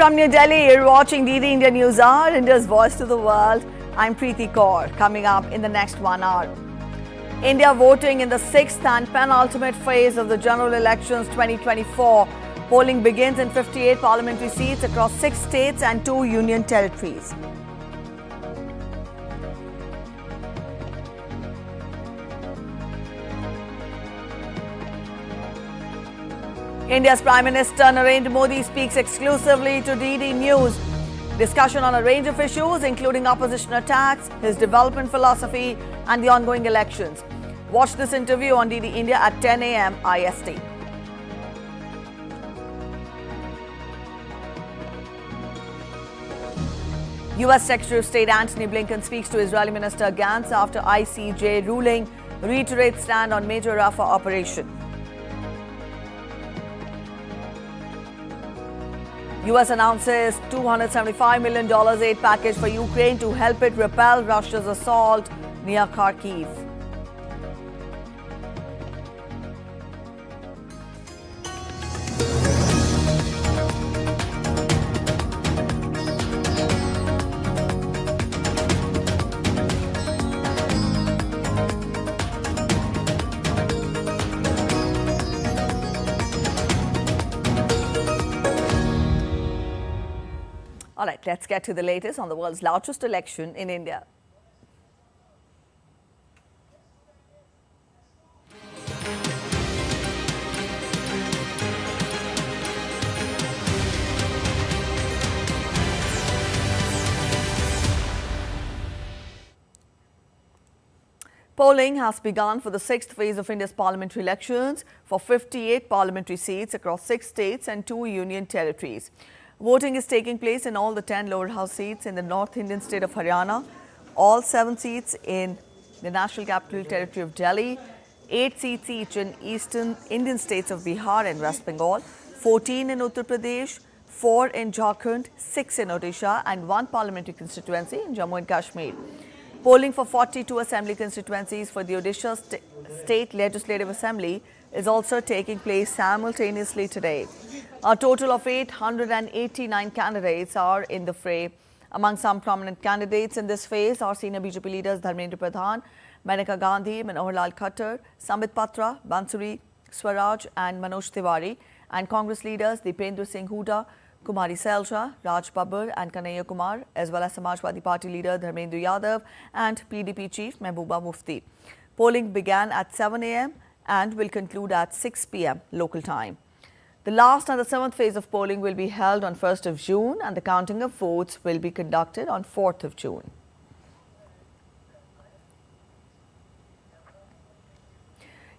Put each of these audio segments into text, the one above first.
From New Delhi, you're watching DD India News Hour, India's voice to the world. I'm Preeti Kaur. Coming up in the next 1 hour. India voting in the sixth and penultimate phase of the general elections 2024. Polling begins in 58 parliamentary seats across 6 states and 2 union territories. India's Prime Minister Narendra Modi speaks exclusively to DD News. Discussion on a range of issues, including opposition attacks, his development philosophy, and the ongoing elections. Watch this interview on DD India at 10 AM IST. US Secretary of State Antony Blinken speaks to Israeli Minister Gantz after ICJ ruling, reiterates stand on major Rafah operation. US announces $275 million aid package for Ukraine to help it repel Russia's assault near Kharkiv. All right, let's get to the latest on the world's largest election in India. Polling has begun for the sixth phase of India's parliamentary elections for 58 parliamentary seats across 6 states and 2 union territories. Voting is taking place in all the 10 lower house seats in the North Indian state of Haryana, all 7 seats in the National Capital Territory of Delhi, 8 seats each in eastern Indian states of Bihar and West Bengal, 14 in Uttar Pradesh, 4 in Jharkhand, 6 in Odisha, and 1 parliamentary constituency in Jammu and Kashmir. Polling for 42 assembly constituencies for the Odisha State Legislative Assembly is also taking place simultaneously today. A total of 889 candidates are in the fray. Among some prominent candidates in this phase are senior BJP leaders Dharmendra Pradhan, Maneka Gandhi, Manohar Lal Khattar, Sambit Patra, Bansuri Swaraj and Manoj Tiwari, and Congress leaders Dipendra Singh Hooda, Kumari Selja, Raj Babbar and Kanhaiya Kumar, as well as Samajwadi Party leader Dharmendra Yadav and PDP chief Mehbooba Mufti. Polling began at 7 AM and will conclude at 6 PM local time. The last and the 7th phase of polling will be held on 1st of June and the counting of votes will be conducted on 4th of June.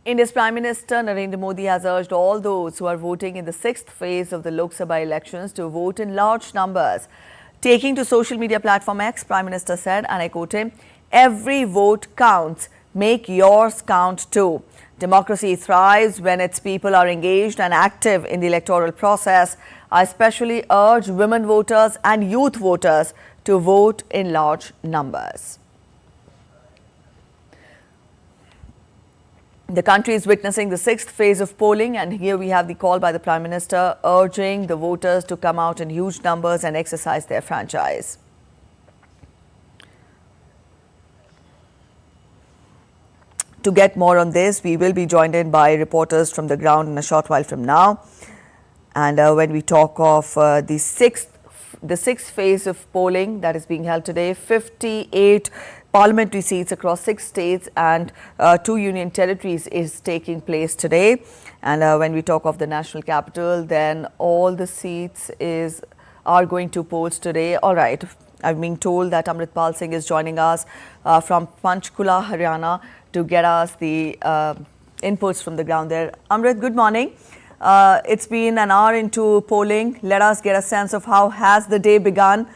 India's Prime Minister Narendra Modi has urged all those who are voting in the 6th phase of the Lok Sabha elections to vote in large numbers. Taking to social media platform X, Prime Minister said, and I quote him, "Every vote counts. Make yours count too. Democracy thrives when its people are engaged and active in the electoral process. I especially urge women voters and youth voters to vote in large numbers." The country is witnessing the 6th phase of polling, and here we have the call by the Prime Minister urging the voters to come out in huge numbers and exercise their franchise. To get more on this, we will be joined in by reporters from the ground in a short while from now. And when we talk of the sixth phase of polling that is being held today, 58 parliamentary seats across 6 states and 2 union territories is taking place today. And when we talk of the national capital, then all the seats are going to polls today. All right, I'm being told that Amritpal Singh is joining us from Panchkula, Haryana, to get us the inputs from the ground there. Amrit, good morning. It's been an hour into polling. Let us get a sense of how has the day begun.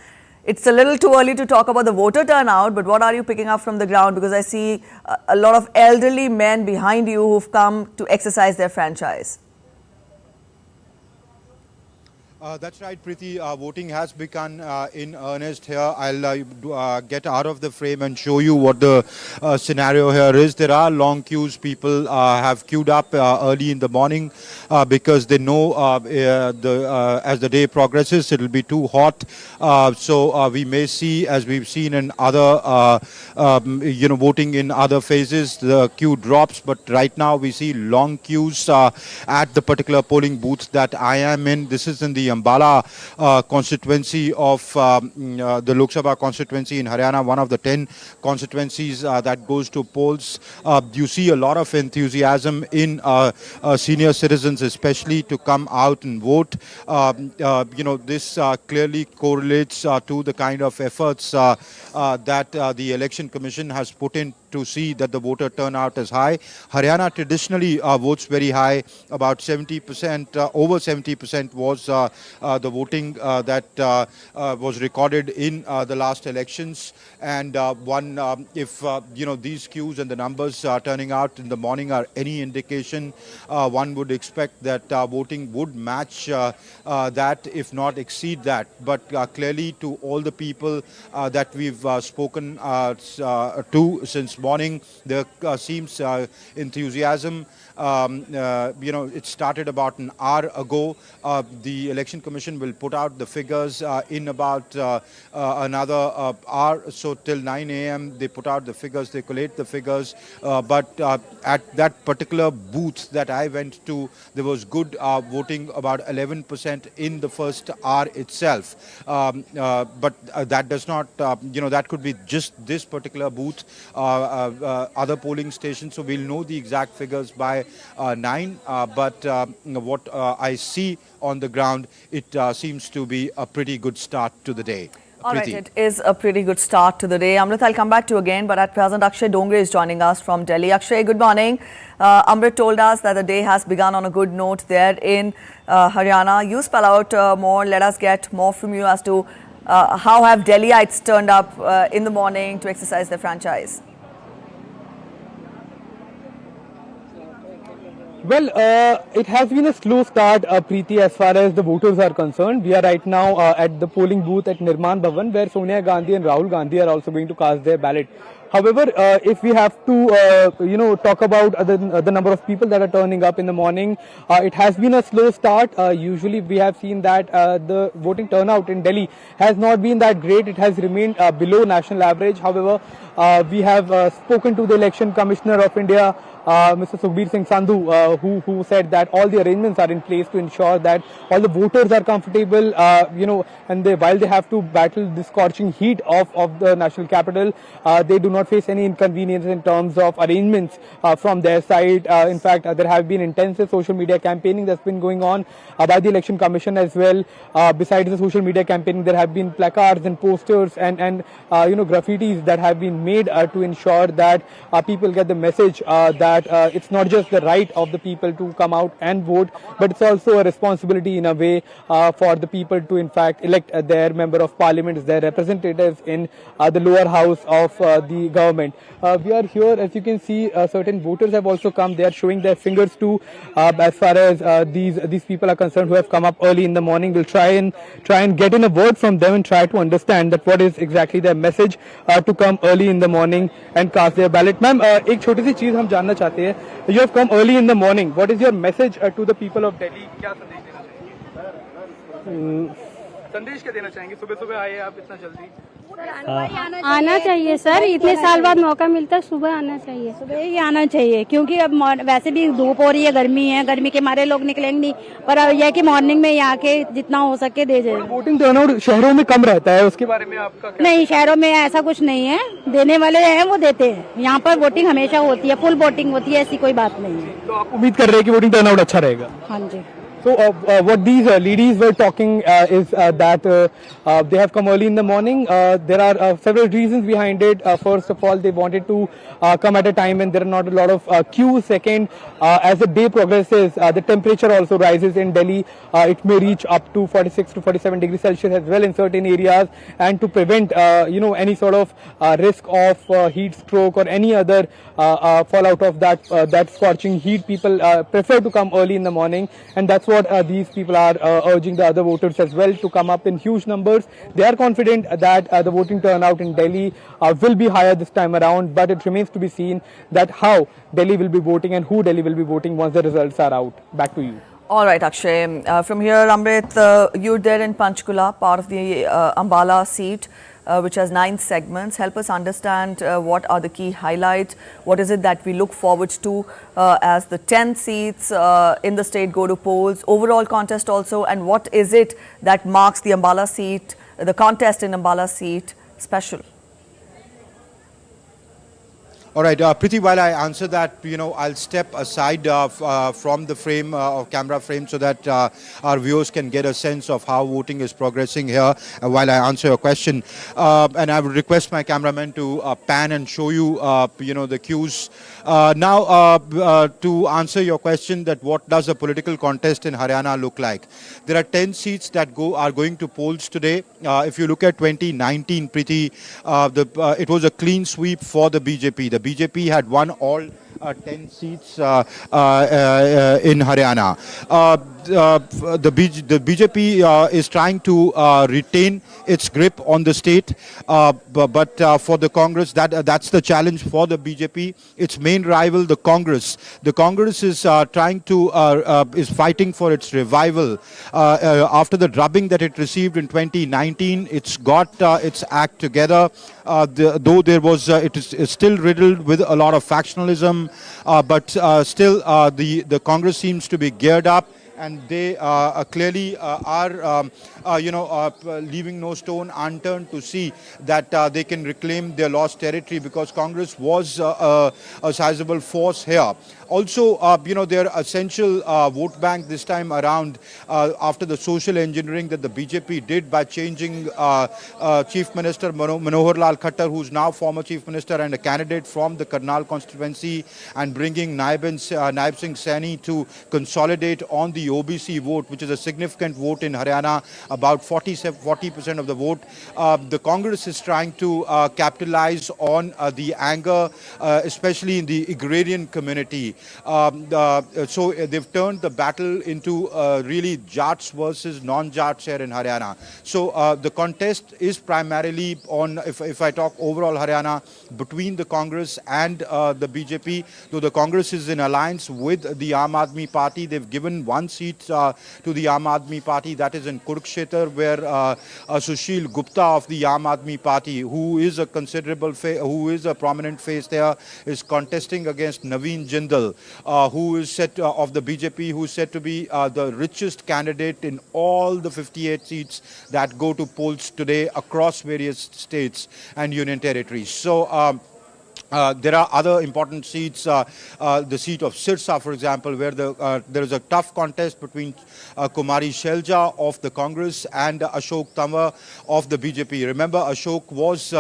It's a little too early to talk about the voter turnout, but what are you picking up from the ground? Because I see a lot of elderly men behind you who've come to exercise their franchise. That's right, Preeti. Voting has begun in earnest here. I'll get out of the frame and show you what the scenario here is. There are long queues. People have queued up early in the morning because they know as the day progresses, it will be too hot. So we may see, as we've seen in other, voting in other phases, the queue drops. But right now we see long queues at the particular polling booth that I am in. This is in the Ambala constituency of the Lok Sabha constituency in Haryana, one of the 10 constituencies that goes to polls. You see a lot of enthusiasm in senior citizens, especially to come out and vote. This clearly correlates to the kind of efforts that the Election Commission has put in to see that the voter turnout is high. Haryana traditionally votes very high, about 70%, over 70% was the voting that was recorded in the last elections. And if these queues and the numbers turning out in the morning are any indication, one would expect that voting would match that, if not exceed that. But clearly, to all the people that we've spoken to since morning, there seems enthusiasm. It started about an hour ago. The Election Commission will put out the figures in about another hour. So till 9 a.m. they put out the figures, they collate the figures. But at that particular booth that I went to, there was good voting, about 11% in the first hour itself. But that does not, that could be just this particular booth, other polling stations. So we'll know the exact figures by 9. But what I see on the ground, it seems to be a pretty good start to the day. All right, it is a pretty good start to the day. Amrit, I'll come back to you again, but at present, Akshay Dongre is joining us from Delhi. Akshay, good morning. Amrit told us that the day has begun on a good note there in Haryana. You spell out more. Let us get more from you as to how have Delhiites turned up in the morning to exercise their franchise. Well, it has been a slow start, Preeti, as far as the voters are concerned. We are right now at the polling booth at Nirman Bhavan, where Sonia Gandhi and Rahul Gandhi are also going to cast their ballot. However, if we have to, talk about the number of people that are turning up in the morning, it has been a slow start. Usually, we have seen that the voting turnout in Delhi has not been that great. It has remained below national average. However, we have spoken to the Election Commissioner of India, Mr. Sukhbir Singh Sandhu, who said that all the arrangements are in place to ensure that all the voters are comfortable, and while they have to battle the scorching heat of the national capital, they do not face any inconvenience in terms of arrangements from their side. In fact, there have been intensive social media campaigning that's been going on by the Election Commission as well. Besides the social media campaigning, there have been placards and posters and graffitis that have been made to ensure that people get the message that it's not just the right of the people to come out and vote, but it's also a responsibility in a way for the people to in fact elect their member of parliament, their representatives in the lower house of the government. We are here, as you can see, certain voters have also come. They are showing their fingers too, as far as these people are concerned who have come up early in the morning. We'll try and get in a word from them and try to understand that what is exactly their message to come early in the morning and cast their ballot. Ma'am, एक छोटी सी चीज हम जानना चाहते हैं. You have come early in the morning. What is your message to the people of Delhi? क्या संदेश देना चाहेंगे? संदेश क्या देना चाहेंगे? सुबह सुबह आए आप इतना जल्दी? आना चाहिए सर, इतने साल बाद मौका मिलता है, सुबह आना चाहिए. सुबह ही आना चाहिए, क्योंकि अब वैसे भी धूप हो रही है, गर्मी के मारे लोग निकलेंगे नहीं, पर यह कि मॉर्निंग में यहाँ के जितना हो सके दे जाए. वोटिंग टर्नआउट शहरों में कम रहता है, उसके बारे में आपका क्या? नहीं, शहरों में ऐसा कुछ नहीं है, देने वाले हैं वो देते हैं. यहाँ पर वोटिंग हमेशा होती है, फुल वोटिंग होती है, ऐसी कोई बात नहीं है. तो आप उम्मीद कर रहे हैं कि वोटिंग टर्नआउट अच्छा रहेगा? हाँ जी. So what these ladies were talking is that they have come early in the morning. There are several reasons behind it. First of all, they wanted to come at a time when there are not a lot of queues. Second, as the day progresses, the temperature also rises in Delhi. It may reach up to 46 to 47 degrees Celsius as well in certain areas. And to prevent, any sort of risk of heat stroke or any other fallout of that scorching heat, people prefer to come early in the morning, and that's what what these people are urging the other voters as well to come up in huge numbers. They are confident that the voting turnout in Delhi will be higher this time around, but it remains to be seen that how Delhi will be voting and who Delhi will be voting once the results are out. Back to you. All right, Akshay. From here, Amrit, you're there in Panchkula, part of the Ambala seat, which has 9 segments. Help us understand what are the key highlights. What is it that we look forward to as the 10 seats in the state go to polls, overall contest also, and what is it that marks the Ambala seat, the contest in Ambala seat special? All right, Priti, while I answer that, I'll step aside from the frame or camera frame so that our viewers can get a sense of how voting is progressing here while I answer your question. And I would request my cameraman to pan and show you, the cues. Now, to answer your question, that what does a political contest in Haryana look like? There are 10 seats that are going to polls today. If you look at 2019, Priti, it was a clean sweep for the BJP. The BJP had won all 10 seats in Haryana. The BJP is trying to retain its grip on the state, but for the Congress, that's the challenge for the BJP. Its main rival, the Congress. The Congress is trying to is fighting for its revival after the drubbing that it received in 2019. It's got its act together. Though there was, it is still riddled with a lot of factionalism, but still the Congress seems to be geared up, and they clearly are, leaving no stone unturned to see that they can reclaim their lost territory, because Congress was a sizable force here. Also, their essential vote bank this time around, after the social engineering that the BJP did by changing Chief Minister Manohar Lal Khattar, who's now former Chief Minister and a candidate from the Karnal constituency, and bringing Naib Singh Saini to consolidate on the OBC vote, which is a significant vote in Haryana, about 40% of the vote. The Congress is trying to capitalize on the anger, especially in the agrarian community. So they've turned the battle into really Jats versus non-Jats here in Haryana. So the contest is primarily on, if I talk overall Haryana, between the Congress and the BJP. Though the Congress is in alliance with the Aam Aadmi Party, they've given one seat to the Aam Aadmi Party, that is in Kurukshetra, where Sushil Gupta of the Aam Aadmi Party, who is a prominent face there, is contesting against Naveen Jindal, who is said of the BJP, who is said to be the richest candidate in all the 58 seats that go to polls today across various states and union territories. So there are other important seats, the seat of Sirsa, for example, where there is a tough contest between Kumari Shelja of the Congress and Ashok Tanwar of the BJP. Remember, Ashok was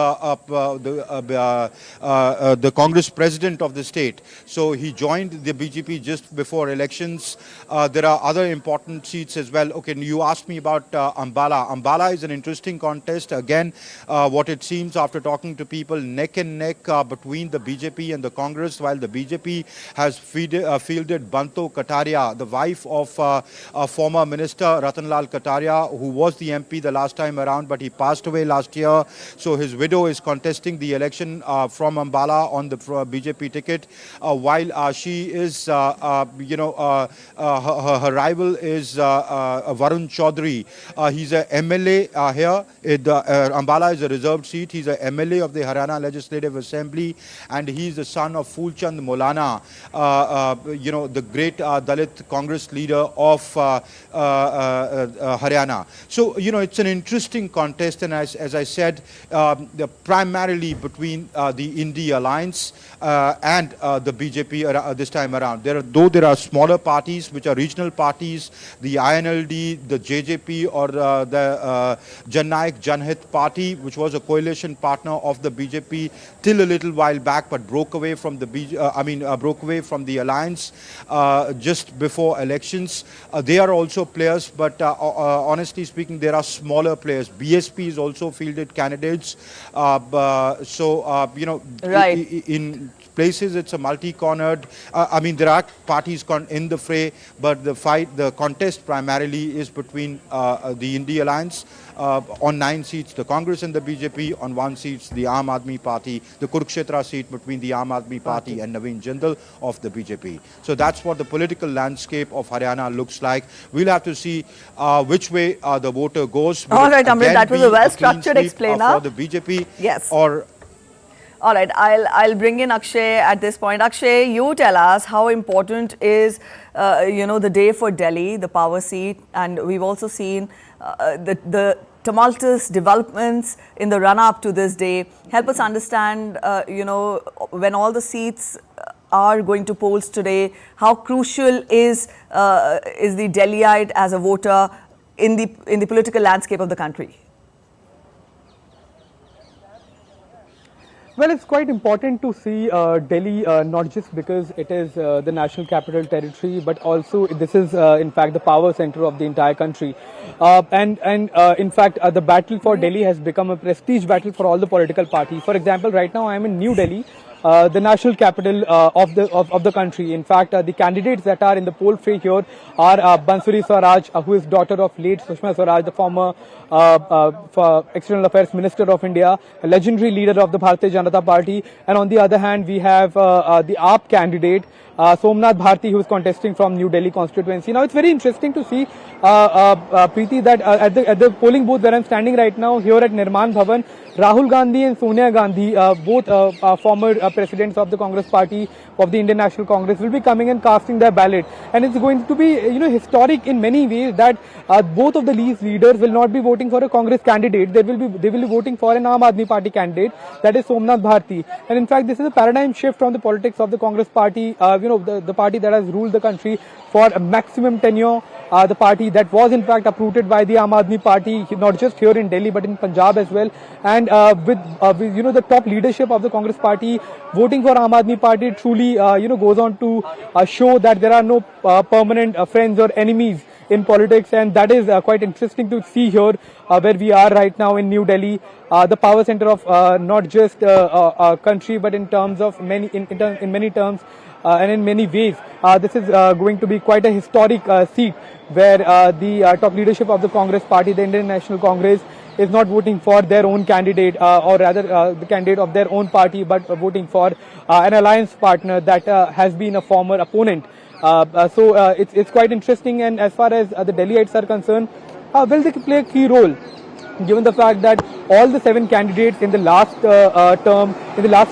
the Congress president of the state, so he joined the BJP just before elections. There are other important seats as well. Okay, you asked me about Ambala. Ambala is an interesting contest. Again, what it seems after talking to people, neck and neck between the BJP and the Congress, while the BJP has fielded Banto Kataria, the wife of former Minister Ratanlal Kataria, who was the MP the last time around, but he passed away last year. So his widow is contesting the election from Ambala on the BJP ticket, while she is, her rival is Varun Chaudhary. He's a MLA here. Ambala is a reserved seat. He's a MLA of the Haryana Legislative Assembly, and he's the son of Fulchand Maulana, the great Dalit Congress leader of Haryana. So, it's an interesting contest, and as I said, primarily between the Indi Alliance and the BJP this time around. Though there are smaller parties, which are regional parties, the INLD, the JJP, or the Jan Nayak Janhit Party, which was a coalition partner of the BJP till a little while while back, but broke away from the broke away from the alliance just before elections. They are also players, but honestly speaking, there are smaller players. BSP is also fielded candidates. Right. In places it's a multi-cornered. There are parties in the fray, but the contest primarily is between the India Alliance. On 9 seats, the Congress and the BJP. On 1 seat, the Aam Aadmi Party. The Kurukshetra seat between the Aam Aadmi Party and Naveen Jindal of the BJP. So that's what the political landscape of Haryana looks like. We'll have to see which way the voter goes. All right, Amrit, that was a well-structured explainer. For the BJP. Yes. Or all right, I'll bring in Akshay at this point. Akshay, you tell us how important is, the day for Delhi, the power seat, and we've also seen the tumultuous developments in the run-up to this day. Help us understand, when all the seats are going to polls today, how crucial is the Delhiite as a voter in the political landscape of the country? Well, it's quite important to see Delhi, not just because it is the national capital territory, but also this is in fact the power center of the entire country. In fact, the battle for Delhi has become a prestige battle for all the political parties. For example, right now I am in New Delhi, the national capital of the country. In fact, the candidates that are in the poll fray here are Bansuri Swaraj, who is daughter of late Sushma Swaraj, the former External Affairs Minister of India, a legendary leader of the Bharatiya Janata Party. And on the other hand, we have the AAP candidate, Somnath Bharti, who is contesting from New Delhi constituency. Now, it's very interesting to see, Preeti, that at the polling booth where I'm standing right now, here at Nirman Bhavan, Rahul Gandhi and Sonia Gandhi, both former presidents of the Congress Party, of the Indian National Congress, will be coming and casting their ballot. And it's going to be, historic in many ways that both of the leaders will not be voting for a Congress candidate. They will be voting for an Aam Aadmi Party candidate, that is Somnath Bharti. And in fact, this is a paradigm shift from the politics of the Congress Party, the party that has ruled the country for a maximum tenure. The party that was in fact uprooted by the Aam Aadmi Party, not just here in Delhi but in Punjab as well. And with the top leadership of the Congress Party voting for Aam Aadmi Party truly goes on to show that there are no permanent friends or enemies in politics, and that is quite interesting to see here where we are right now in New Delhi, the power center of not just a country but in terms of many many terms. And in many ways, this is going to be quite a historic seat where the top leadership of the Congress Party, the Indian National Congress, is not voting for their own candidate or rather the candidate of their own party, but voting for an alliance partner that has been a former opponent. So it's quite interesting, and as far as the Delhiites are concerned, will they play a key role? Given the fact that all the 7 candidates in the last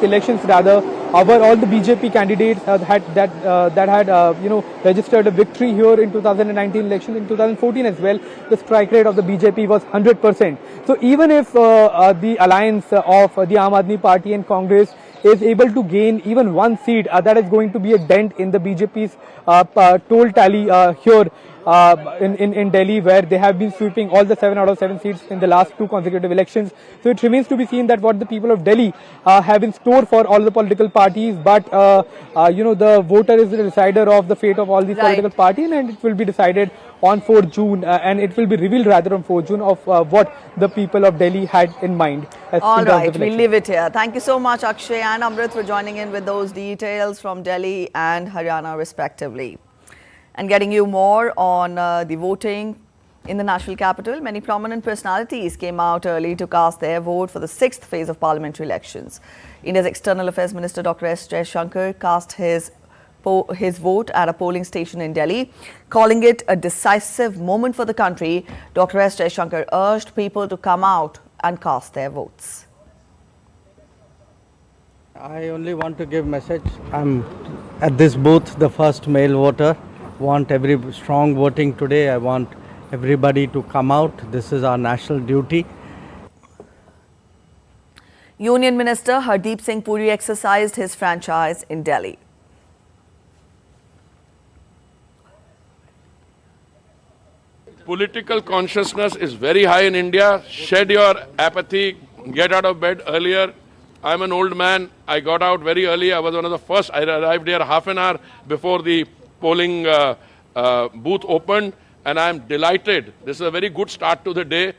elections rather, were all the BJP candidates that had registered a victory here in 2019 elections. In 2014 as well, the strike rate of the BJP was 100%. So even if the alliance of the Aam Aadmi Party and Congress is able to gain even 1 seat, that is going to be a dent in the BJP's toll tally here in Delhi, where they have been sweeping all the 7 out of 7 seats in the last 2 consecutive elections. So it remains to be seen that what the people of Delhi have in store for all the political parties, but the voter is the decider of the fate of all these political parties, and it will be decided on 4th June, and it will be revealed rather on 4th June of what the people of Delhi had in mind. All right, we'll leave it here. Thank you so much, Akshay and Amrit, for joining in with those details from Delhi and Haryana respectively. And getting you more on the voting in the national capital, many prominent personalities came out early to cast their vote for the 6th phase of parliamentary elections. India's External Affairs Minister Dr. S. Jaishankar cast his vote at a polling station in Delhi, calling it a decisive moment for the country. Dr. S. Jaishankar urged people to come out and cast their votes. I only want to give message. I'm at this booth, the first male voter. Want every strong voting today. I want everybody to come out. This is our national duty. Union Minister Hardeep Singh Puri exercised his franchise in Delhi. Political consciousness is very high in India. Shed your apathy, get out of bed earlier, I'm an old man. I got out very early. I was one of the first. I arrived here half an hour before the polling booth opened, and I'm delighted. This is a very good start to the day.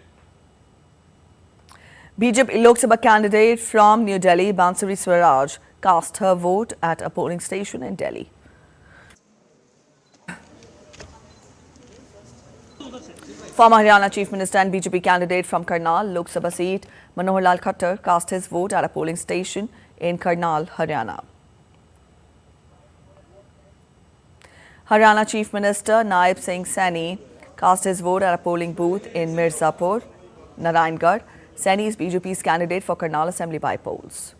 BJP Lok Sabha candidate from New Delhi, Bansuri Swaraj, cast her vote at a polling station in Delhi. Former Haryana Chief Minister and BJP candidate from Karnal Lok Sabha seat, Manohar Lal Khattar, cast his vote at a polling station in Karnal, Haryana. Haryana Chief Minister Naib Singh Saini cast his vote at a polling booth in Mirzapur, Narayangarh. Saini is BJP's candidate for Karnal Assembly by polls.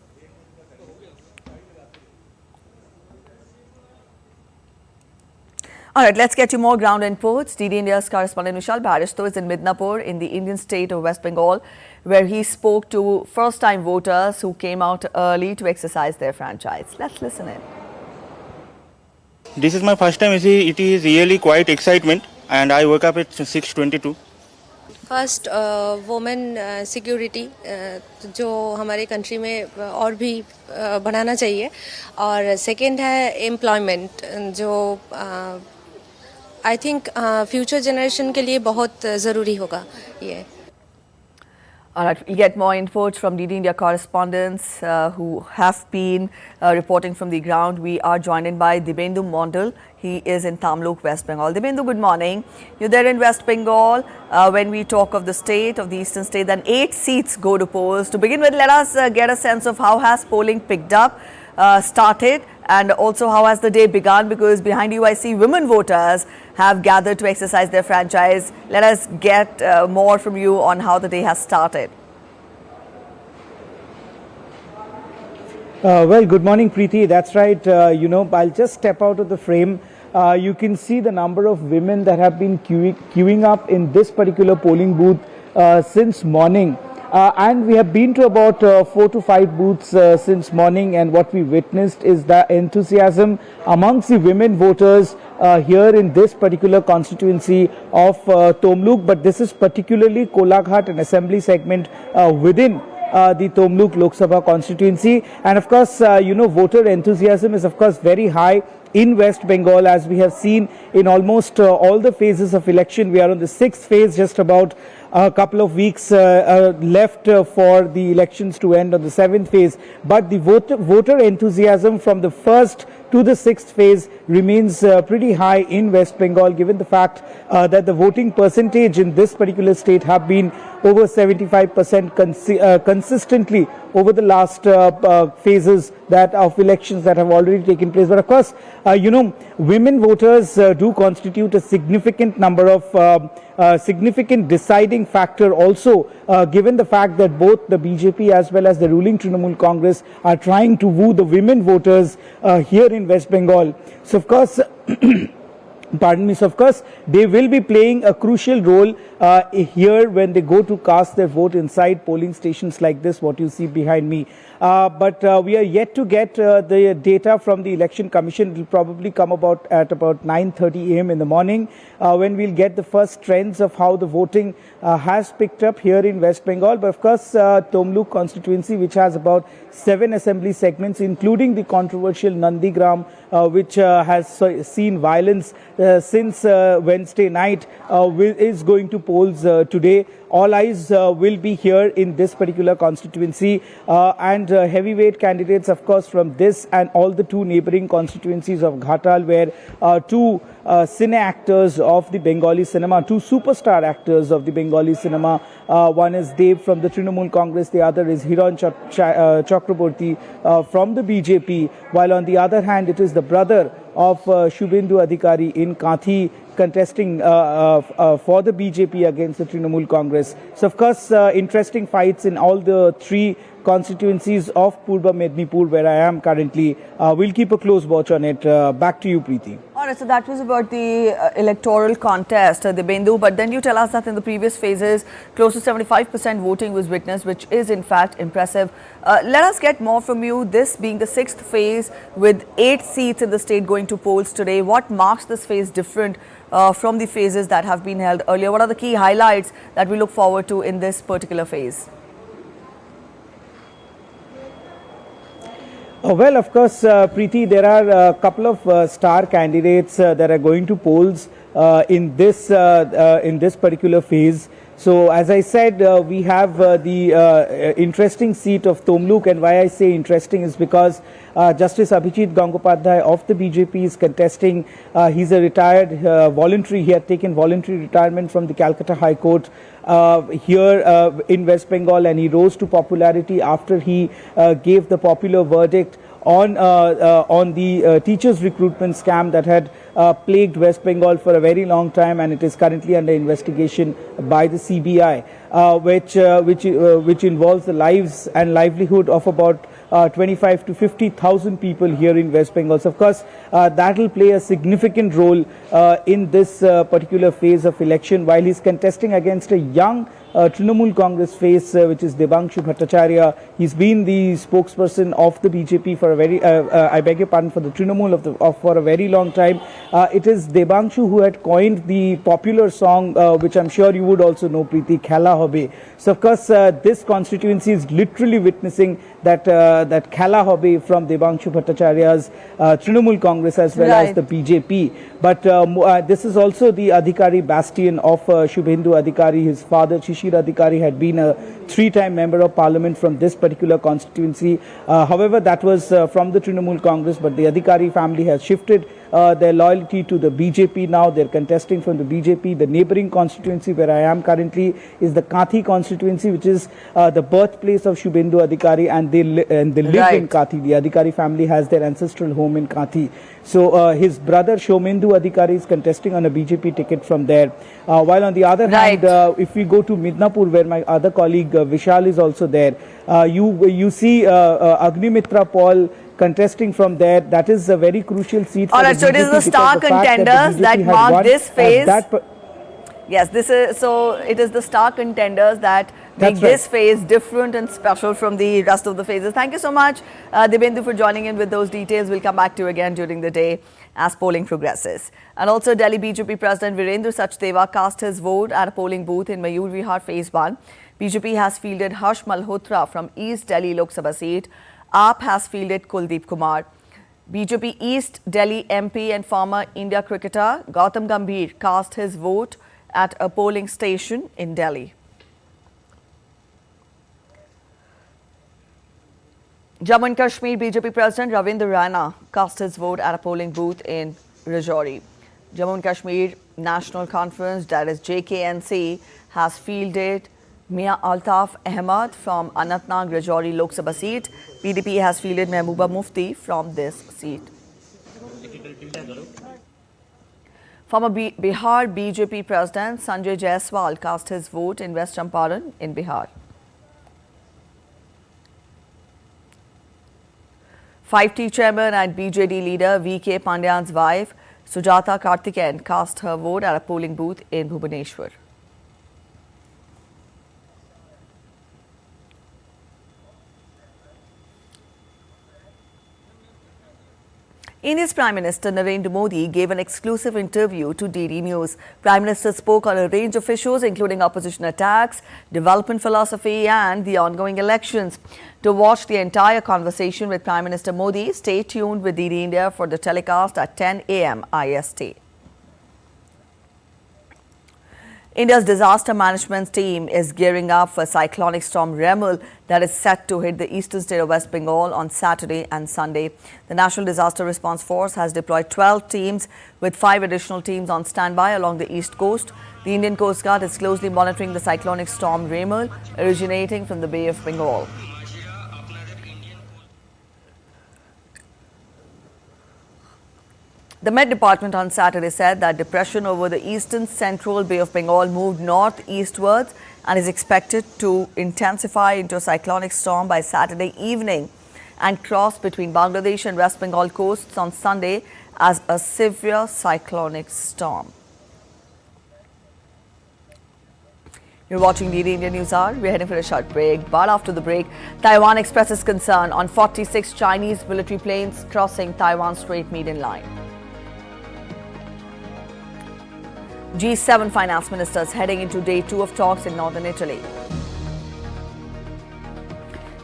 All right, let's get you more ground inputs. DD India's correspondent Vishal Bharishto is in Midnapur in the Indian state of West Bengal, where he spoke to first-time voters who came out early to exercise their franchise. Let's listen in. This is my first time. It is really quite excitement, and I woke up at 6:22. First women security जो हमारे country में और भी बढ़ाना चाहिए, और second है employment जो आई थिंक फ्यूचर जनरेशन के लिए बहुत ज़रूरी होगा ये. All right, we'll get more inputs from DD India correspondents who have been reporting from the ground. We are joined in by Dibendu Mondal. He is in Tamluk, West Bengal. Dibendu, good morning. You're there in West Bengal. When we talk of the state, of the eastern state, then 8 seats go to polls. To begin with, let us get a sense of how has polling picked up, started, and also how has the day begun, because behind you I see women voters have gathered to exercise their franchise. Let us get more from you on how the day has started. Well, good morning, Preeti. That's right. I'll just step out of the frame. You can see the number of women that have been queuing up in this particular polling booth since morning. And we have been to about 4 to 5 booths since morning, and what we witnessed is the enthusiasm amongst the women voters here in this particular constituency of Tamluk. But this is particularly Kolaghat, an assembly segment within the Tamluk Lok Sabha constituency. And of course, voter enthusiasm is of course very high in West Bengal, as we have seen in almost all the phases of election. We are on the 6th phase, just about a couple of weeks left for the elections to end on the 7th phase. But the voter enthusiasm from the 1st to the 6th phase remains pretty high in West Bengal, given the fact that the voting percentage in this particular state have been over 75% consistently over the last phases of elections that have already taken place. But of course, women voters do constitute a significant number of significant deciding factor also, given the fact that both the BJP as well as the ruling Trinamool Congress are trying to woo the women voters here in West Bengal. So of course, pardon me, so of course they will be playing a crucial role here when they go to cast their vote inside polling stations like this, what you see behind me. But we are yet to get the data from the Election Commission. It will probably come at about 9:30 a.m. in the morning, when we'll get the first trends of how the voting has picked up here in West Bengal. But of course, Tamluk constituency, which has about 7 assembly segments, including the controversial Nandigram, which has seen violence since Wednesday night, is going to polls today. All eyes will be here in this particular constituency, and heavyweight candidates, of course, from this and all the 2 neighboring constituencies of Ghatal, where 2 cine actors of the Bengali cinema, 2 superstar actors of the Bengali cinema. One is Dev from the Trinamool Congress, the other is Hiran Chakraborty from the BJP, while on the other hand it is the brother of Shubhendu Adhikari in Kathi, contesting for the BJP against the Trinamool Congress. So of course, interesting fights in all the 3 constituencies of Purba Mednipur, where I am currently. We'll keep a close watch on it. Back to you, Preeti. All right, so that was about the electoral contest, the Bendu. But then you tell us that in the previous phases, close to 75% voting was witnessed, which is in fact impressive. Let us get more from you. This being the 6th phase with 8 seats in the state going to polls today, what marks this phase different from the phases that have been held earlier? What are the key highlights that we look forward to in this particular phase? Well, of course, Preeti, there are a couple of star candidates that are going to polls in this particular phase. So, as I said, we have the interesting seat of Tomluk, and why I say interesting is because Justice Abhijit Gangopadhyay of the BJP is contesting. He's a retired voluntary. He had taken voluntary retirement from the Calcutta High Court here in West Bengal, and he rose to popularity after he gave the popular verdict on the teachers recruitment scam that had plagued West Bengal for a very long time, and it is currently under investigation by the CBI, which involves the lives and livelihood of about 25 to 50,000 people here in West Bengal. So, of course, that will play a significant role in this particular phase of election, while he's contesting against a young Trinamool Congress face, which is Debangshu Bhattacharya. He's been the spokesperson of the BJP for a very, I beg your pardon, for the Trinamool for a very long time. It is Debangshu who had coined the popular song, which I'm sure you would also know, Preeti, Khela Hobe. So, of course, this constituency is literally witnessing that Khela Hobe from Debangshu Bhattacharya's Trinamool Congress as well as the BJP. But this is also the Adhikari bastion of Shubhendu Adhikari. His father, Shishir Adhikari, had been a 3-time member of parliament from this particular constituency. However, that was from the Trinamool Congress, but the Adhikari family has shifted their loyalty to the BJP now. They're contesting from the BJP. The neighboring constituency where I am currently is the Kathi constituency, which is the birthplace of Shubhendu Adhikari, and they live in Kathi. The Adhikari family has their ancestral home in Kathi. So his brother Shomendu Adhikari is contesting on a BJP ticket from there. While on the other hand, if we go to Midnapur, where my other colleague Vishal is also there, you see Agnimitra Paul contesting from there. That is a very crucial seat. All right, so it is the star contenders that mark this phase. Yes, this is so. It is the star contenders that make this phase different and special from the rest of the phases. Thank you so much, Dibyendu, for joining in with those details. We'll come back to you again during the day as polling progresses. And also, Delhi BJP President Virendra Sachdeva cast his vote at a polling booth in Mayur Vihar Phase 1. BJP has fielded Harsh Malhotra from East Delhi Lok Sabha seat. AAP has fielded Kuldeep Kumar. BJP East Delhi MP and former India cricketer Gautam Gambhir cast his vote at a polling station in Delhi. Jammu and Kashmir BJP President Ravindra Rana cast his vote at a polling booth in Rajouri. Jammu and Kashmir National Conference, that is JKNC, has fielded Mia Altaf Ahmad from Anantnag Rajouri Lok Sabha seat. PDP has fielded Mehbooba Mufti from this seat. Former Bihar BJP President Sanjay Jaiswal cast his vote in West Champaran in Bihar. 5T chairman and BJD leader V.K. Pandyan's wife Sujata Karthikeyan cast her vote at a polling booth in Bhubaneswar. India's Prime Minister Narendra Modi gave an exclusive interview to DD News. Prime Minister spoke on a range of issues including opposition attacks, development philosophy and the ongoing elections. To watch the entire conversation with Prime Minister Modi, stay tuned with DD India for the telecast at 10 AM IST. India's disaster management team is gearing up for cyclonic storm Remal that is set to hit the eastern state of West Bengal on Saturday and Sunday. The National Disaster Response Force has deployed 12 teams with 5 additional teams on standby along the east coast. The Indian Coast Guard is closely monitoring the cyclonic storm Remal originating from the Bay of Bengal. The Met Department on Saturday said that depression over the eastern central Bay of Bengal moved northeastwards and is expected to intensify into a cyclonic storm by Saturday evening and cross between Bangladesh and West Bengal coasts on Sunday as a severe cyclonic storm. You're watching DD India News Hour. We're heading for a short break, but after the break, Taiwan expresses concern on 46 Chinese military planes crossing Taiwan Strait median line. G7 finance ministers heading into day 2 of talks in northern Italy.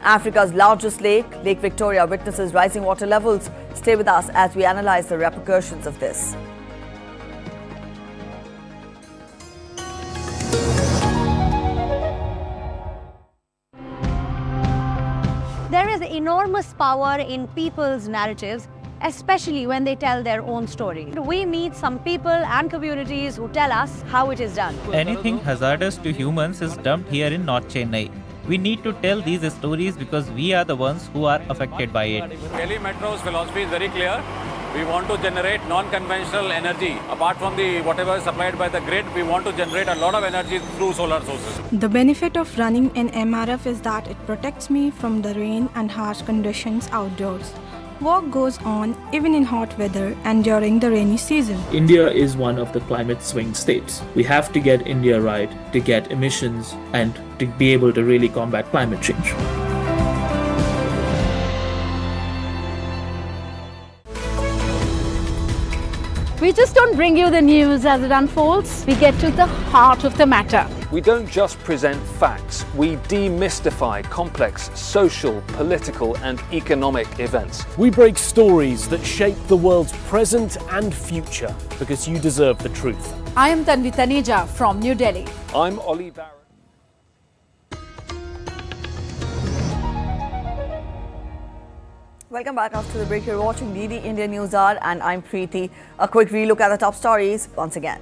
Africa's largest lake, Lake Victoria, witnesses rising water levels. Stay with us as we analyze the repercussions of this. There is enormous power in people's narratives, especially when they tell their own story. We meet some people and communities who tell us how it is done. Anything hazardous to humans is dumped here in North Chennai. We need to tell these stories because we are the ones who are affected by it. Delhi Metro's philosophy is very clear. We want to generate non-conventional energy. Apart from the whatever is supplied by the grid, we want to generate a lot of energy through solar sources. The benefit of running an MRF is that it protects me from the rain and harsh conditions outdoors. Work goes on even in hot weather and during the rainy season. India is one of the climate swing states. We have to get India right to get emissions and to be able to really combat climate change. We just don't bring you the news as it unfolds. We get to the heart of the matter. We don't just present facts, we demystify complex social, political and economic events. We break stories that shape the world's present and future because you deserve the truth. I am Tanvi Taneja from New Delhi. I'm Ollie Barrett. Welcome back after the break. You're watching DD India News Hour and I'm Preeti. A quick relook at the top stories once again.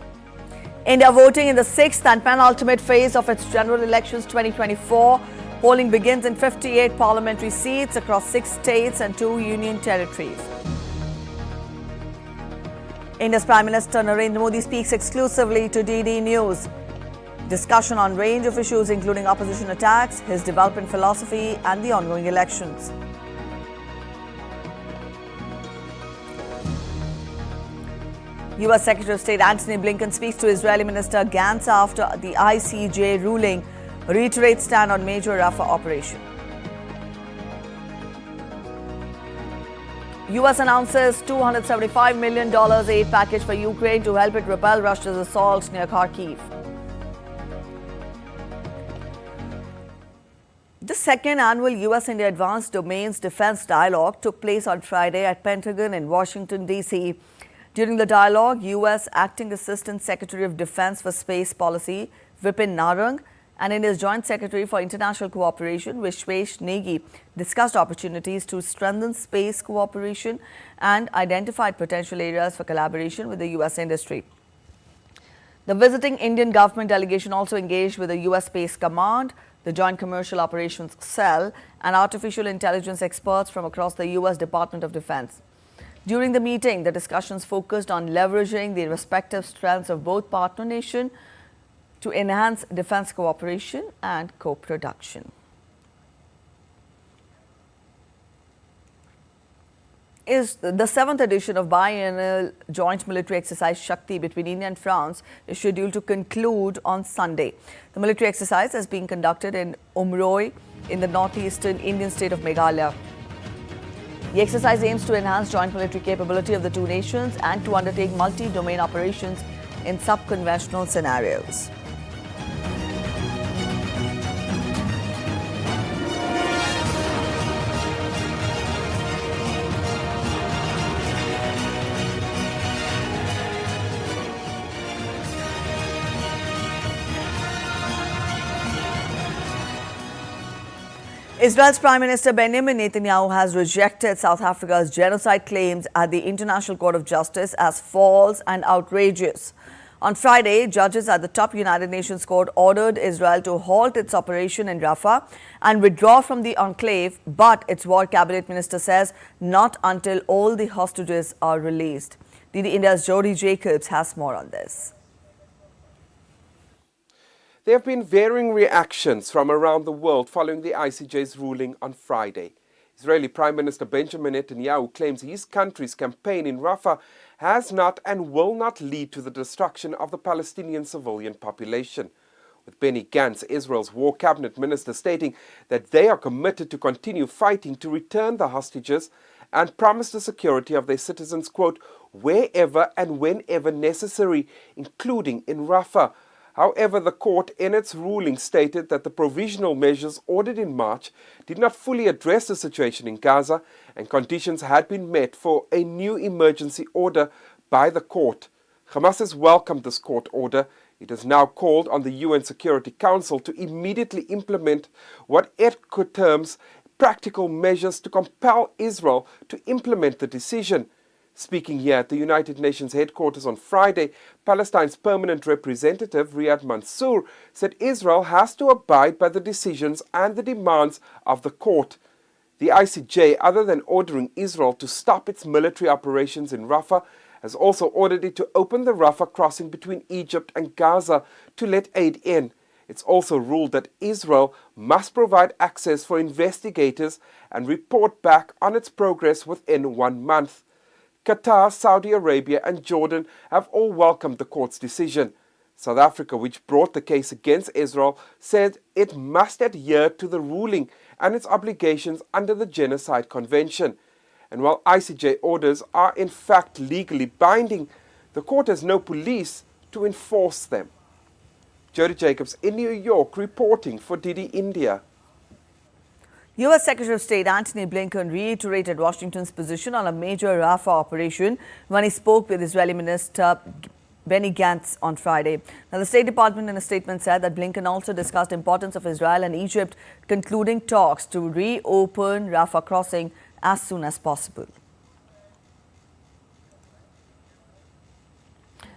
India voting in the 6th and penultimate phase of its general elections 2024. Polling begins in 58 parliamentary seats across 6 states and 2 union territories. India's Prime Minister Narendra Modi speaks exclusively to DD News. Discussion on range of issues including opposition attacks, his development philosophy and the ongoing elections. U.S. Secretary of State Antony Blinken speaks to Israeli Minister Gantz after the ICJ ruling, reiterates stand on major Rafah operation. U.S. announces $275 million aid package for Ukraine to help it repel Russia's assault near Kharkiv. The second annual U.S.-India Advanced Domains Defense Dialogue took place on Friday at Pentagon in Washington, D.C. During the dialogue, U.S. Acting Assistant Secretary of Defense for Space Policy, Vipin Narang, and India's Joint Secretary for International Cooperation, Vishwesh Negi, discussed opportunities to strengthen space cooperation and identified potential areas for collaboration with the U.S. industry. The visiting Indian government delegation also engaged with the U.S. Space Command, the Joint Commercial Operations Cell, and artificial intelligence experts from across the U.S. Department of Defense. During the meeting, the discussions focused on leveraging the respective strengths of both partner nations to enhance defense cooperation and co-production. The 7th edition of biennial joint military exercise Shakti between India and France is scheduled to conclude on Sunday. The military exercise is being conducted in Umroi in the northeastern Indian state of Meghalaya. The exercise aims to enhance joint military capability of the two nations and to undertake multi-domain operations in sub-conventional scenarios. Israel's Prime Minister Benjamin Netanyahu has rejected South Africa's genocide claims at the International Court of Justice as false and outrageous. On Friday, judges at the top United Nations Court ordered Israel to halt its operation in Rafah and withdraw from the enclave, but its war cabinet minister says not until all the hostages are released. DD India's Jody Jacobs has more on this. There have been varying reactions from around the world following the ICJ's ruling on Friday. Israeli Prime Minister Benjamin Netanyahu claims his country's campaign in Rafah has not and will not lead to the destruction of the Palestinian civilian population. With Benny Gantz, Israel's war cabinet minister, stating that they are committed to continue fighting to return the hostages and promise the security of their citizens, quote, wherever and whenever necessary, including in Rafah. However, the court in its ruling stated that the provisional measures ordered in March did not fully address the situation in Gaza and conditions had been met for a new emergency order by the court. Hamas has welcomed this court order. It has now called on the UN Security Council to immediately implement what it could term practical measures to compel Israel to implement the decision. Speaking here at the United Nations headquarters on Friday, Palestine's permanent representative Riyad Mansour said Israel has to abide by the decisions and the demands of the court. The ICJ, other than ordering Israel to stop its military operations in Rafah, has also ordered it to open the Rafah crossing between Egypt and Gaza to let aid in. It's also ruled that Israel must provide access for investigators and report back on its progress within 1 month. Qatar, Saudi Arabia and Jordan have all welcomed the court's decision. South Africa, which brought the case against Israel, said it must adhere to the ruling and its obligations under the Genocide Convention. And while ICJ orders are in fact legally binding, the court has no police to enforce them. Jody Jacobs in New York reporting for DD India. U.S. Secretary of State Antony Blinken reiterated Washington's position on a major Rafah operation when he spoke with Israeli Minister Benny Gantz on Friday. Now, the State Department in a statement said that Blinken also discussed the importance of Israel and Egypt concluding talks to reopen Rafah crossing as soon as possible.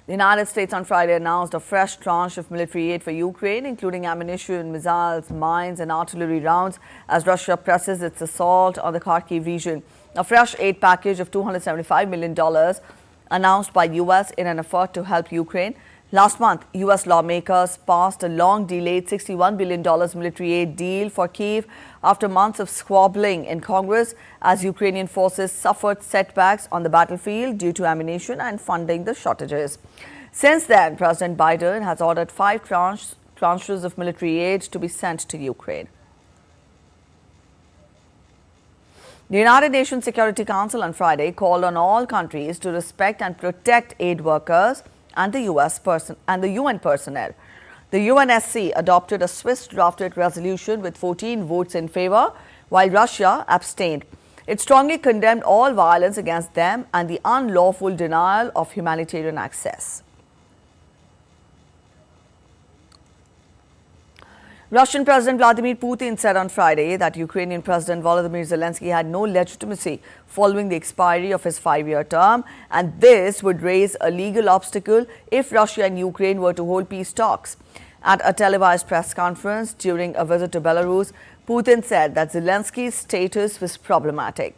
The United States on Friday announced a fresh tranche of military aid for Ukraine, including ammunition, missiles, mines and artillery rounds as Russia presses its assault on the Kharkiv region. A fresh aid package of $275 million announced by U.S. in an effort to help Ukraine. Last month, U.S. lawmakers passed a long-delayed $61 billion military aid deal for Kyiv after months of squabbling in Congress as Ukrainian forces suffered setbacks on the battlefield due to ammunition and funding the shortages. Since then, President Biden has ordered 5 tranches of military aid to be sent to Ukraine. The United Nations Security Council on Friday called on all countries to respect and protect aid workers and the UN personnel. The UNSC adopted a Swiss-drafted resolution with 14 votes in favor, while Russia abstained. It strongly condemned all violence against them and the unlawful denial of humanitarian access. Russian President Vladimir Putin said on Friday that Ukrainian President Volodymyr Zelensky had no legitimacy following the expiry of his 5-year term, and this would raise a legal obstacle if Russia and Ukraine were to hold peace talks. At a televised press conference during a visit to Belarus, Putin said that Zelensky's status was problematic.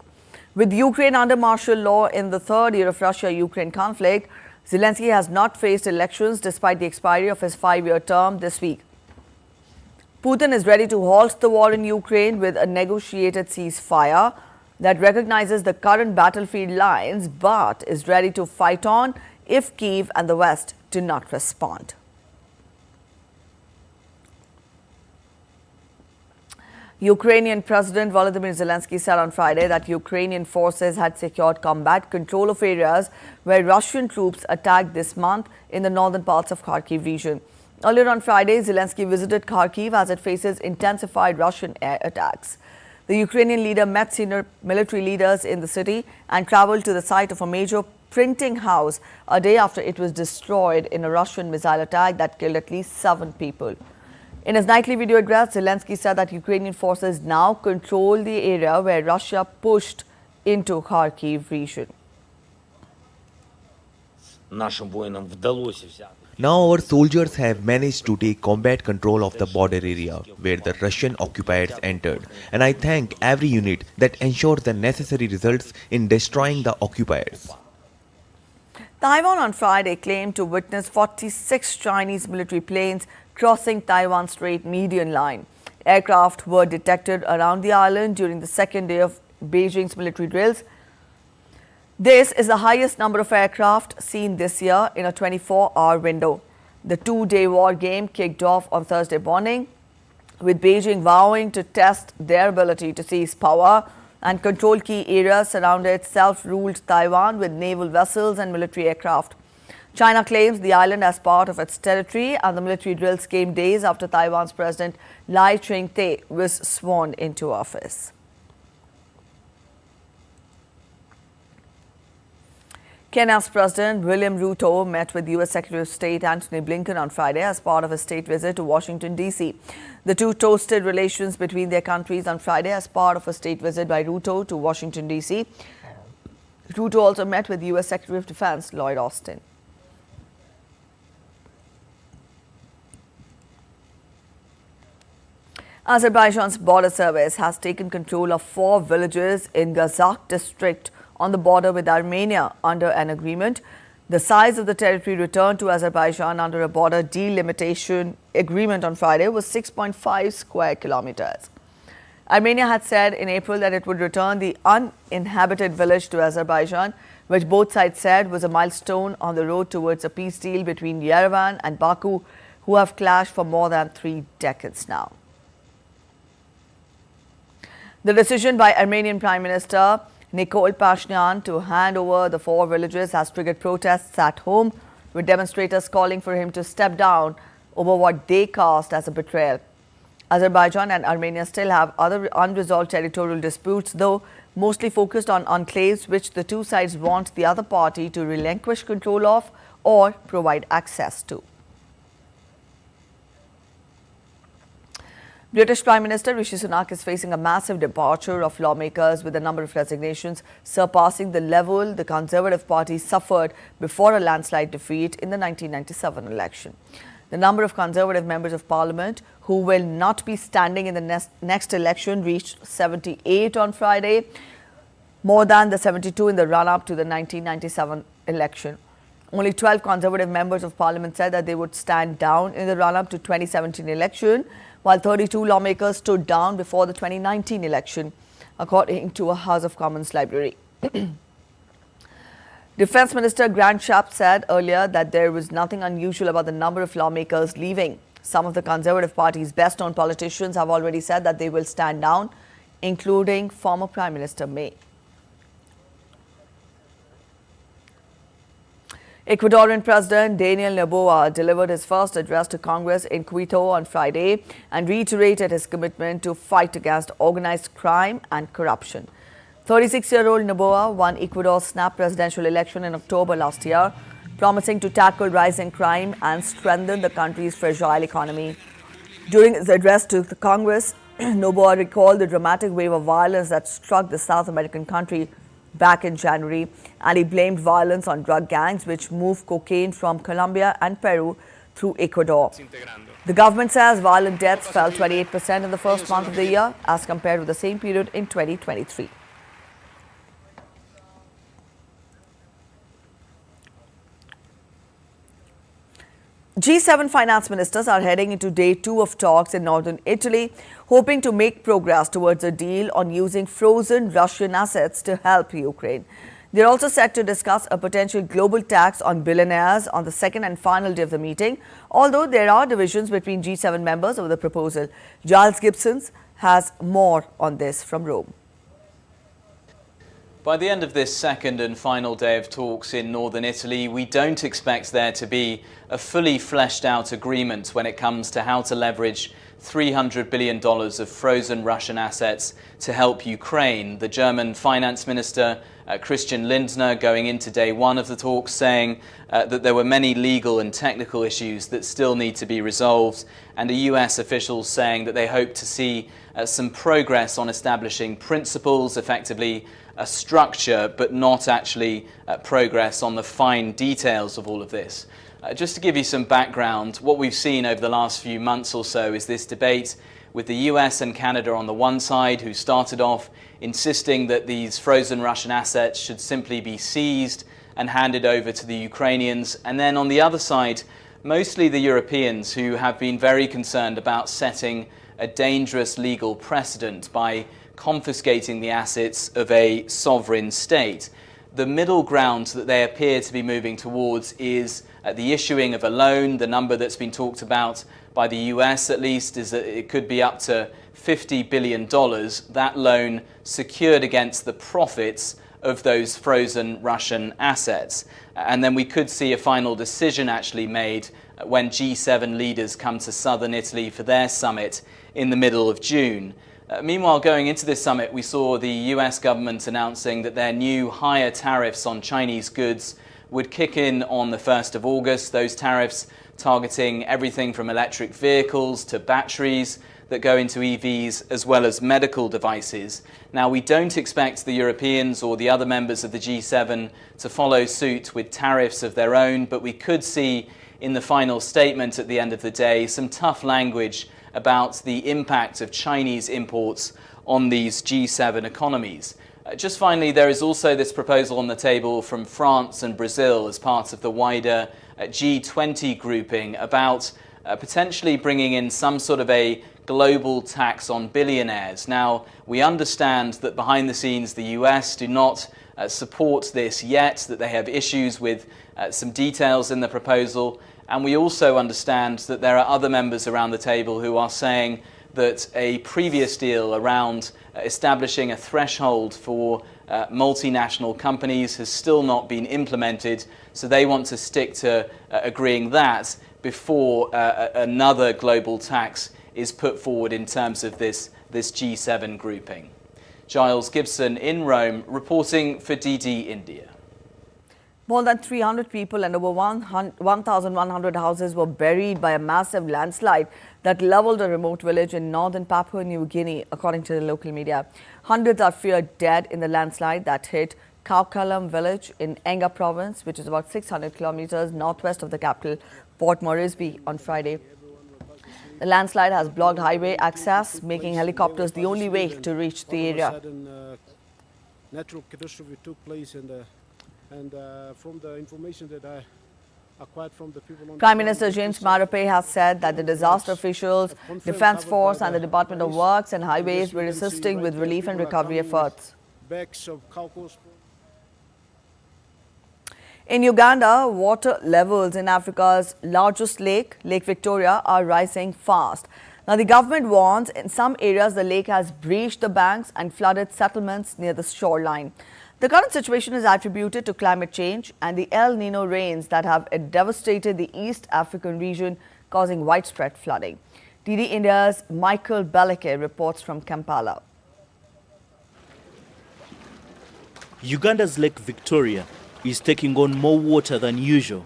With Ukraine under martial law in the 3rd year of Russia-Ukraine conflict, Zelensky has not faced elections despite the expiry of his 5-year term this week. Putin is ready to halt the war in Ukraine with a negotiated ceasefire that recognizes the current battlefield lines but is ready to fight on if Kyiv and the West do not respond. Ukrainian President Volodymyr Zelensky said on Friday that Ukrainian forces had secured combat control of areas where Russian troops attacked this month in the northern parts of Kharkiv region. Earlier on Friday, Zelensky visited Kharkiv as it faces intensified Russian air attacks. The Ukrainian leader met senior military leaders in the city and traveled to the site of a major printing house a day after it was destroyed in a Russian missile attack that killed at least 7 people. In his nightly video address, Zelensky said that Ukrainian forces now control the area where Russia pushed into Kharkiv region. Now our soldiers have managed to take combat control of the border area where the Russian occupiers entered, and I thank every unit that ensured the necessary results in destroying the occupiers. Taiwan on Friday claimed to witness 46 Chinese military planes crossing Taiwan Strait median line. Aircraft were detected around the island during the 2nd day of Beijing's military drills. This is the highest number of aircraft seen this year in a 24-hour window. The 2-day war game kicked off on Thursday morning, with Beijing vowing to test their ability to seize power and control key areas surrounding self-ruled Taiwan with naval vessels and military aircraft. China claims the island as part of its territory, and the military drills came days after Taiwan's President Lai Ching-te was sworn into office. Kenya's President William Ruto met with U.S. Secretary of State Antony Blinken on Friday as part of a state visit to Washington, D.C. The two toasted relations between their countries on Friday as part of a state visit by Ruto to Washington, D.C. Ruto also met with U.S. Secretary of Defense Lloyd Austin. Azerbaijan's border service has taken control of 4 villages in Gazakh district on the border with Armenia under an agreement. The size of the territory returned to Azerbaijan under a border delimitation agreement on Friday was 6.5 square kilometers. Armenia had said in April that it would return the uninhabited village to Azerbaijan, which both sides said was a milestone on the road towards a peace deal between Yerevan and Baku, who have clashed for more than 3 decades now. The decision by Armenian Prime Minister Nikol Pashinyan to hand over the 4 villages has triggered protests at home, with demonstrators calling for him to step down over what they cast as a betrayal. Azerbaijan and Armenia still have other unresolved territorial disputes, though mostly focused on enclaves which the two sides want the other party to relinquish control of or provide access to. British Prime Minister Rishi Sunak is facing a massive departure of lawmakers, with the number of resignations surpassing the level the Conservative Party suffered before a landslide defeat in the 1997 election. The number of Conservative members of Parliament who will not be standing in the next election reached 78 on Friday, more than the 72 in the run-up to the 1997 election. Only 12 Conservative members of Parliament said that they would stand down in the run-up to 2017 election, while 32 lawmakers stood down before the 2019 election, according to a House of Commons library. Defence Minister Grant Shapps said earlier that there was nothing unusual about the number of lawmakers leaving. Some of the Conservative Party's best-known politicians have already said that they will stand down, including former Prime Minister May. Ecuadorian President Daniel Noboa delivered his first address to Congress in Quito on Friday and reiterated his commitment to fight against organized crime and corruption. 36-year-old Noboa won Ecuador's snap presidential election in October last year, promising to tackle rising crime and strengthen the country's fragile economy. During his address to the Congress, Noboa recalled the dramatic wave of violence that struck the South American country back in January, and he blamed violence on drug gangs which moved cocaine from Colombia and Peru through Ecuador. The government says violent deaths fell 28% in the first month of the year as compared with the same period in 2023. G7 finance ministers are heading into day 2 of talks in northern Italy, hoping to make progress towards a deal on using frozen Russian assets to help Ukraine. They're also set to discuss a potential global tax on billionaires on the second and final day of the meeting, although there are divisions between G7 members over the proposal. Giles Gibson has more on this from Rome. By the end of this second and final day of talks in northern Italy, we don't expect there to be a fully fleshed out agreement when it comes to how to leverage $300 billion of frozen Russian assets to help Ukraine. The German finance minister, Christian Lindner, going into day 1 of the talks, saying that there were many legal and technical issues that still need to be resolved, and a US official saying that they hope to see some progress on establishing principles, effectively a structure, but not actually progress on the fine details of all of this. Just to give you some background, what we've seen over the last few months or so is this debate with the US and Canada on the one side, who started off insisting that these frozen Russian assets should simply be seized and handed over to the Ukrainians, and then on the other side, mostly the Europeans, who have been very concerned about setting a dangerous legal precedent by confiscating the assets of a sovereign state. The middle ground that they appear to be moving towards is the issuing of a loan. The number that's been talked about by the US, at least, is that it could be up to $50 billion. That loan secured against the profits of those frozen Russian assets. And then we could see a final decision actually made when G7 leaders come to southern Italy for their summit in the middle of June. Meanwhile, going into this summit, we saw the US government announcing that their new higher tariffs on Chinese goods would kick in on the 1st of August. Those tariffs targeting everything from electric vehicles to batteries that go into EVs, as well as medical devices. Now, we don't expect the Europeans or the other members of the G7 to follow suit with tariffs of their own, but we could see in the final statement at the end of the day some tough language about the impact of Chinese imports on these G7 economies. Just finally, there is also this proposal on the table from France and Brazil as part of the wider G20 grouping about potentially bringing in some sort of a global tax on billionaires. Now, we understand that behind the scenes the US do not support this yet, that they have issues with some details in the proposal, and we also understand that there are other members around the table who are saying that a previous deal around establishing a threshold for multinational companies has still not been implemented, so they want to stick to agreeing that before another global tax is put forward in terms of this G7 grouping. Giles Gibson in Rome, reporting for DD India. More than 300 people and over 1,100 houses were buried by a massive landslide that leveled a remote village in northern Papua New Guinea, according to the local media. Hundreds are feared dead in the landslide that hit Kaukalam village in Enga province, which is about 600 kilometers northwest of the capital, Port Moresby, on Friday. The landslide has blocked highway access, making helicopters the only way to reach the area. Natural catastrophe took place and from the information that I acquired from the people on Prime Minister James Marape has said that the disaster officials, Defence Force and the Department of Works and Highways were assisting with relief and recovery efforts. In Uganda, water levels in Africa's largest lake, Lake Victoria, are rising fast. Now, the government warns in some areas the lake has breached the banks and flooded settlements near the shoreline. The current situation is attributed to climate change and the El Nino rains that have devastated the East African region, causing widespread flooding. DD India's Michael Beleke reports from Kampala. Uganda's Lake Victoria is taking on more water than usual.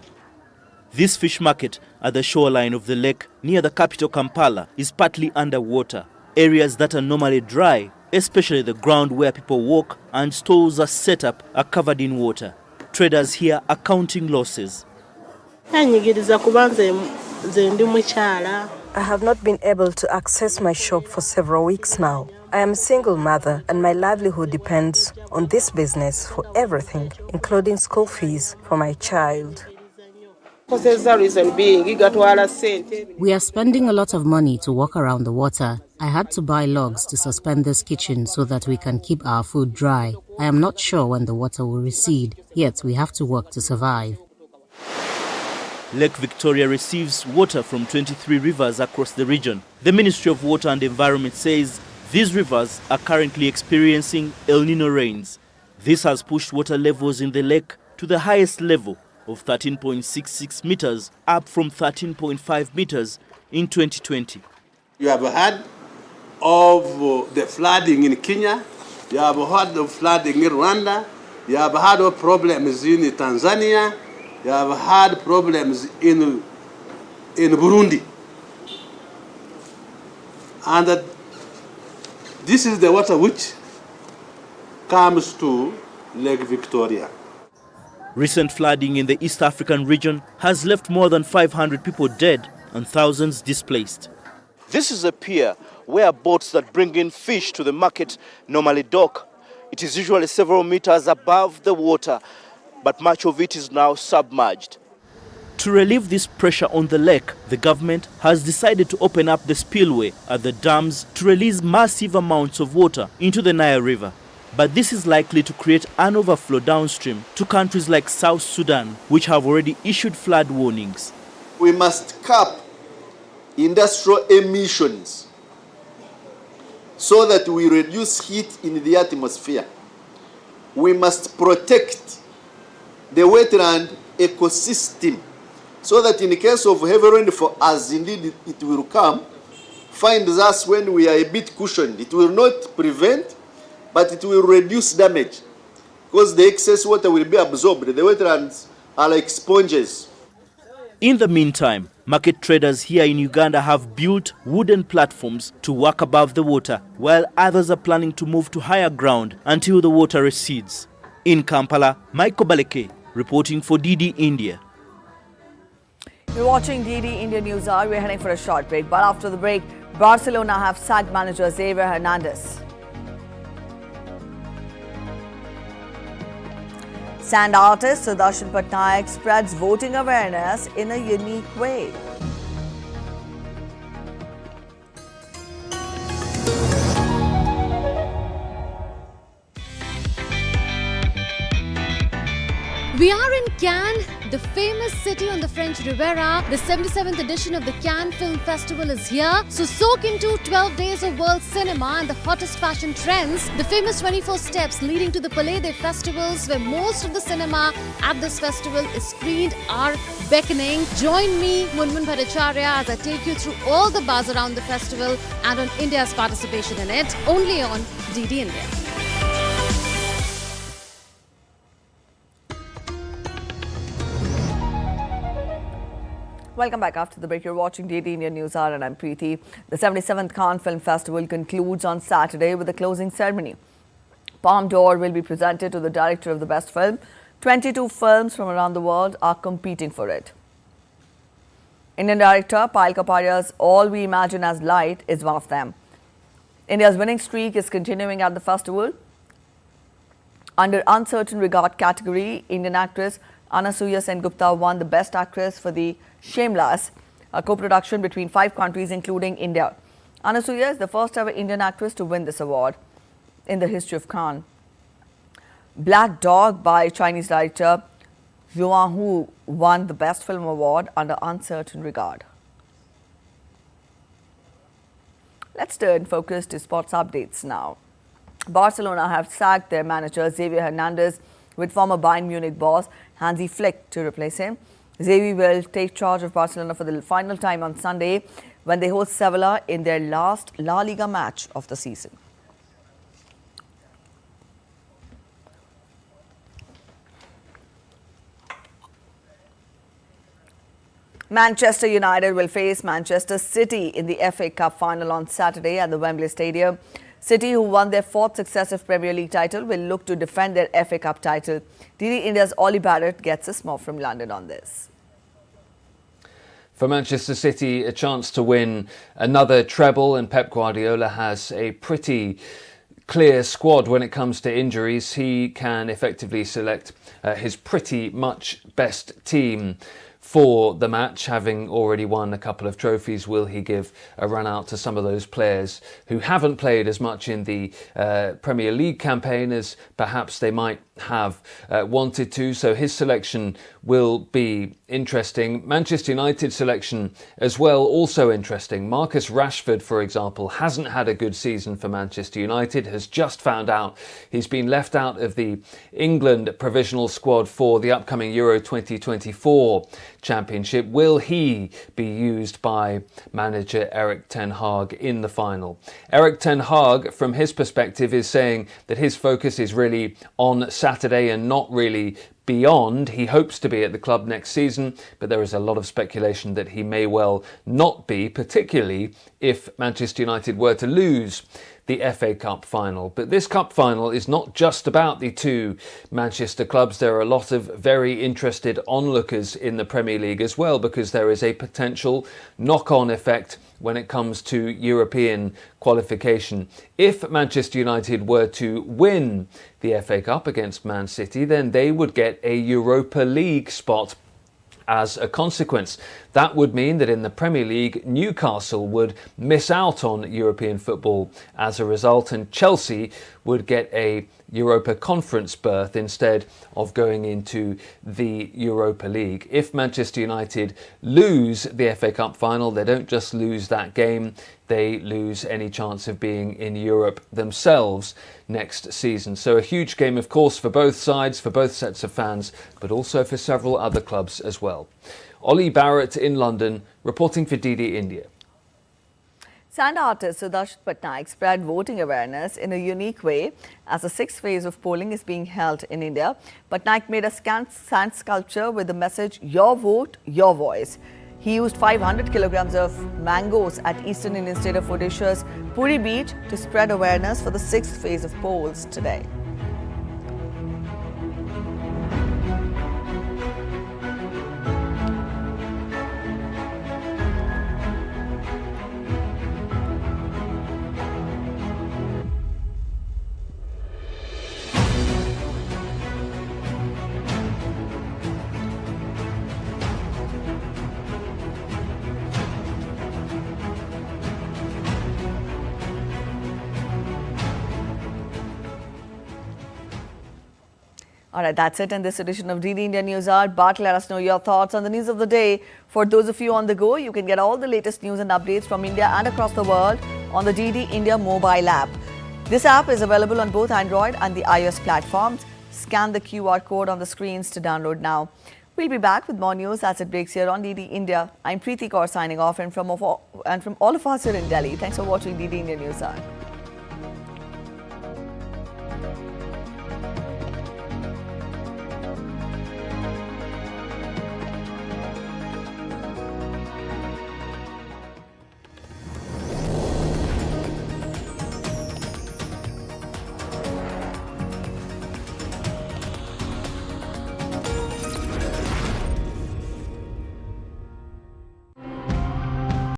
This fish market at the shoreline of the lake near the capital Kampala is partly underwater. Areas that are normally dry, especially the ground where people walk and stalls are set up, are covered in water. Traders here are counting losses. I have not been able to access my shop for several weeks now. I am a single mother and my livelihood depends on this business for everything, including school fees for my child. We are spending a lot of money to walk around the water. I had to buy logs to suspend this kitchen so that we can keep our food dry. I am not sure when the water will recede, yet we have to work to survive. Lake Victoria receives water from 23 rivers across the region. The Ministry of Water and Environment says these rivers are currently experiencing El Nino rains. This has pushed water levels in the lake to the highest level of 13.66 meters, up from 13.5 meters in 2020. You have heard of the flooding in Kenya, you have heard of flooding in Rwanda, you have heard of problems in Tanzania, you have had problems in Burundi. And this is the water which comes to Lake Victoria. Recent flooding in the East African region has left more than 500 people dead and thousands displaced. This is a pier where boats that bring in fish to the market normally dock. It is usually several meters above the water, but much of it is now submerged. To relieve this pressure on the lake, the government has decided to open up the spillway at the dams to release massive amounts of water into the Nile River. But this is likely to create an overflow downstream to countries like South Sudan, which have already issued flood warnings. We must cap industrial emissions so that we reduce heat in the atmosphere. we must protect the wetland ecosystem so that in the case of heavy rainfall, as indeed it will come, finds us when we are a bit cushioned. It will not prevent, but it will reduce damage because the excess water will be absorbed. The wetlands are like sponges. In the meantime, market traders here in Uganda have built wooden platforms to walk above the water, while others are planning to move to higher ground until the water recedes. In Kampala, Michael Baleke reporting for DD India. You're watching DD India News Hour. We're heading for a short break, but after the break, Barcelona have sacked manager Xavier Hernandez. Sand artist Doordarshan Patnaik spreads voting awareness in a unique way. We are in Cannes, the famous city on the French Riviera. The 77th edition of the Cannes Film Festival is here. So soak into 12 days of world cinema and the hottest fashion trends. The famous 24 steps leading to the Palais des Festivals, where most of the cinema at this festival is screened, are beckoning. Join me, Munmun Bhattacharya, as I take you through all the buzz around the festival and on India's participation in it, only on DD India. Welcome back after the break. You're watching DD India News Hour and I'm Preeti. The 77th Cannes Film Festival concludes on Saturday with a closing ceremony. Palme d'Or will be presented to the director of the best film. 22 films from around the world are competing for it. Indian director Payal Kapadia's All We Imagine as Light is one of them. India's winning streak is continuing at the festival. Under Uncertain Regard category, Indian actress Anasuya Sengupta won the Best Actress for the Shameless, a co-production between 5 countries including India. Anasuya is the first ever Indian actress to win this award in the history of Cannes. Black Dog by Chinese director Yuan Hu won the Best Film Award under Uncertain Regard. Let's turn focus to sports updates now. Barcelona have sacked their manager Xavier Hernandez with former Bayern Munich boss Hansi Flick to replace him. Xavi will take charge of Barcelona for the final time on Sunday when they host Sevilla in their last La Liga match of the season. Manchester United will face Manchester City in the FA Cup final on Saturday at the Wembley Stadium. City, who won their 4th successive Premier League title, will look to defend their FA Cup title. DD India's Ollie Barrett gets us more from London on this. For Manchester City, a chance to win another treble, and Pep Guardiola has a pretty clear squad when it comes to injuries. He can effectively select his pretty much best team for the match, having already won a couple of trophies. Will he give a run out to some of those players who haven't played as much in the Premier League campaign as perhaps they might have wanted to? So his selection will be interesting. Manchester United selection as well, also interesting. Marcus Rashford, for example, hasn't had a good season for Manchester United, has just found out he's been left out of the England provisional squad for the upcoming Euro 2024 Championship. Will he be used by manager Erik ten Hag in the final? Erik ten Hag, from his perspective, is saying that his focus is really on Saturday and not really beyond. He hopes to be at the club next season, but there is a lot of speculation that he may well not be, particularly if Manchester United were to lose the FA Cup final. But this cup final is not just about the two Manchester clubs. There are a lot of very interested onlookers in the Premier League as well, because there is a potential knock-on effect when it comes to European qualification. If Manchester United were to win the FA Cup against Man City, then they would get a Europa League spot as a consequence. That would mean that in the Premier League, Newcastle would miss out on European football as a result, and Chelsea would get a Europa Conference berth instead of going into the Europa League. If Manchester United lose the FA Cup final, they don't just lose that game, they lose any chance of being in Europe themselves next season. So a huge game, of course, for both sides, for both sets of fans, but also for several other clubs as well. Ollie Barrett in London, reporting for DD India. Sand artist Doordarshan Patnaik spread voting awareness in a unique way as the sixth phase of polling is being held in India. Patnaik made a sand sculpture with the message, "Your vote, your voice." He used 500 kilograms of mangoes at Eastern Indian State of Odisha's Puri beach to spread awareness for the sixth phase of polls today. All right, that's it in this edition of DD India News Hour. But let us know your thoughts on the news of the day. For those of you on the go, you can get all the latest news and updates from India and across the world on the DD India mobile app. This app is available on both Android and the iOS platforms. Scan the QR code on the screens to download now. We'll be back with more news as it breaks here on DD India. I'm Preeti Kaur signing off and from all of us here in Delhi. Thanks for watching DD India News Hour.